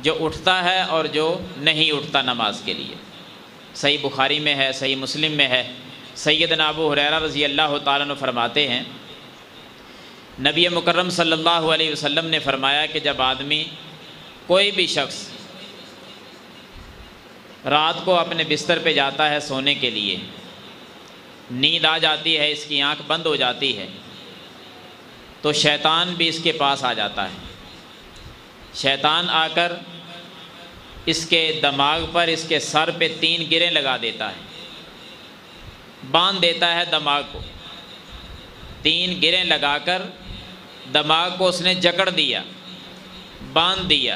جو اٹھتا ہے اور جو نہیں اٹھتا نماز کے لیے۔ صحیح بخاری میں ہے، صحیح مسلم میں ہے۔ سیدنا ابو ہریرہ رضی اللہ تعالیٰ عنہ فرماتے ہیں نبی مکرم صلی اللہ علیہ وسلم نے فرمایا کہ جب آدمی کوئی بھی شخص رات کو اپنے بستر پہ جاتا ہے سونے کے لیے، نیند آ جاتی ہے، اس کی آنکھ بند ہو جاتی ہے، تو شیطان بھی اس کے پاس آ جاتا ہے۔ شیطان آ کر اس کے دماغ پر، اس کے سر پہ 3 گریں لگا دیتا ہے، باندھ دیتا ہے دماغ کو۔ 3 گریں لگا کر دماغ کو اس نے جکڑ دیا، باندھ دیا،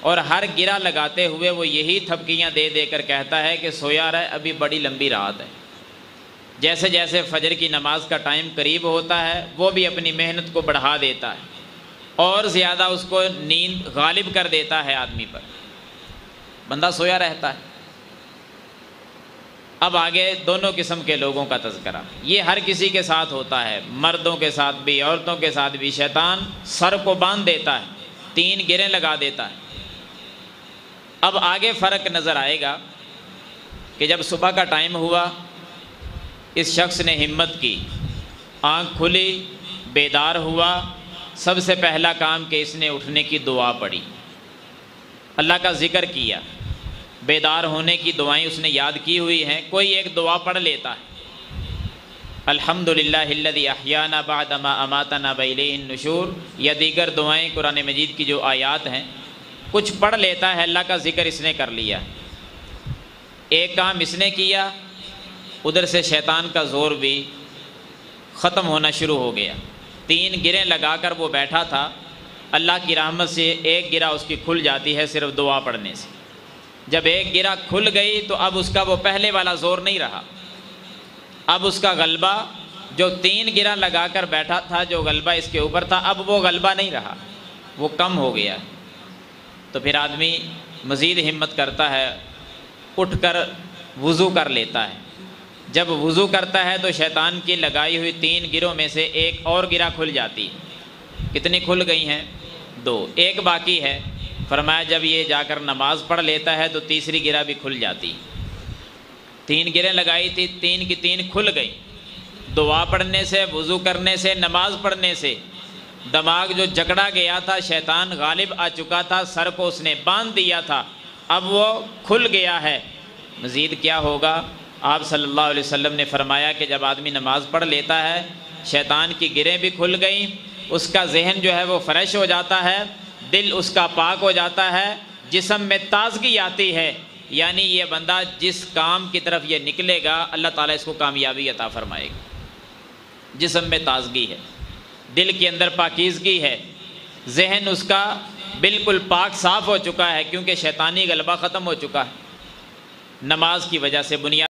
اور ہر گرہ لگاتے ہوئے وہ یہی تھپکیاں دے دے کر کہتا ہے کہ سویا رہے، ابھی بڑی لمبی رات ہے۔ جیسے جیسے فجر کی نماز کا ٹائم قریب ہوتا ہے وہ بھی اپنی محنت کو بڑھا دیتا ہے اور زیادہ اس کو نیند غالب کر دیتا ہے آدمی پر، بندہ سویا رہتا ہے۔ اب آگے دونوں قسم کے لوگوں کا تذکرہ، یہ ہر کسی کے ساتھ ہوتا ہے، مردوں کے ساتھ بھی عورتوں کے ساتھ بھی۔ شیطان سر کو باندھ دیتا ہے، 3 گریں لگا دیتا ہے۔ اب آگے فرق نظر آئے گا کہ جب صبح کا ٹائم ہوا، اس شخص نے ہمت کی، آنکھ کھلی، بیدار ہوا، سب سے پہلا کام کہ اس نے اٹھنے کی دعا پڑھی، اللہ کا ذکر کیا، بیدار ہونے کی دعائیں اس نے یاد کی ہوئی ہیں، کوئی ایک دعا پڑھ لیتا ہے، الحمدللہ الذی احیانا بعد ما اماتنا والیہ النشور، یا دیگر دعائیں قرآن مجید کی جو آیات ہیں، کچھ پڑھ لیتا ہے، اللہ کا ذکر اس نے کر لیا۔ ایک کام اس نے کیا، ادھر سے شیطان کا زور بھی ختم ہونا شروع ہو گیا۔ 3 گریں لگا کر وہ بیٹھا تھا، اللہ کی رحمت سے ایک گرہ اس کی کھل جاتی ہے صرف دعا پڑھنے سے۔ جب ایک گرہ کھل گئی تو اب اس کا وہ پہلے والا زور نہیں رہا، اب اس کا غلبہ جو 3 گرہ لگا کر بیٹھا تھا، جو غلبہ اس کے اوپر تھا، اب وہ غلبہ نہیں رہا، وہ کم ہو گیا۔ تو پھر آدمی مزید ہمت کرتا ہے، اٹھ کر وضو کر لیتا ہے۔ جب وضو کرتا ہے تو شیطان کی لگائی ہوئی 3 گروں میں سے ایک اور گرہ کھل جاتی ہے۔ کتنی کھل گئی ہیں؟ 2، ایک باقی ہے۔ فرمایا جب یہ جا کر نماز پڑھ لیتا ہے تو تیسری گرہ بھی کھل جاتی۔ 3 گریں لگائی تھی، 3 کی 3 کھل گئی۔ دعا پڑھنے سے، وضو کرنے سے، نماز پڑھنے سے دماغ جو جکڑا گیا تھا، شیطان غالب آ چکا تھا، سر کو اس نے باندھ دیا تھا، اب وہ کھل گیا ہے۔ مزید کیا ہوگا؟ آپ صلی اللہ علیہ وسلم نے فرمایا کہ جب آدمی نماز پڑھ لیتا ہے، شیطان کی گریں بھی کھل گئیں، اس کا ذہن جو ہے وہ فریش ہو جاتا ہے، دل اس کا پاک ہو جاتا ہے، جسم میں تازگی آتی ہے، یعنی یہ بندہ جس کام کی طرف یہ نکلے گا اللہ تعالیٰ اس کو کامیابی عطا فرمائے گا۔ جسم میں تازگی ہے، دل کے اندر پاکیزگی ہے، ذہن اس کا بالکل پاک صاف ہو چکا ہے، کیونکہ شیطانی غلبہ ختم ہو چکا ہے نماز کی وجہ سے۔ بنیاد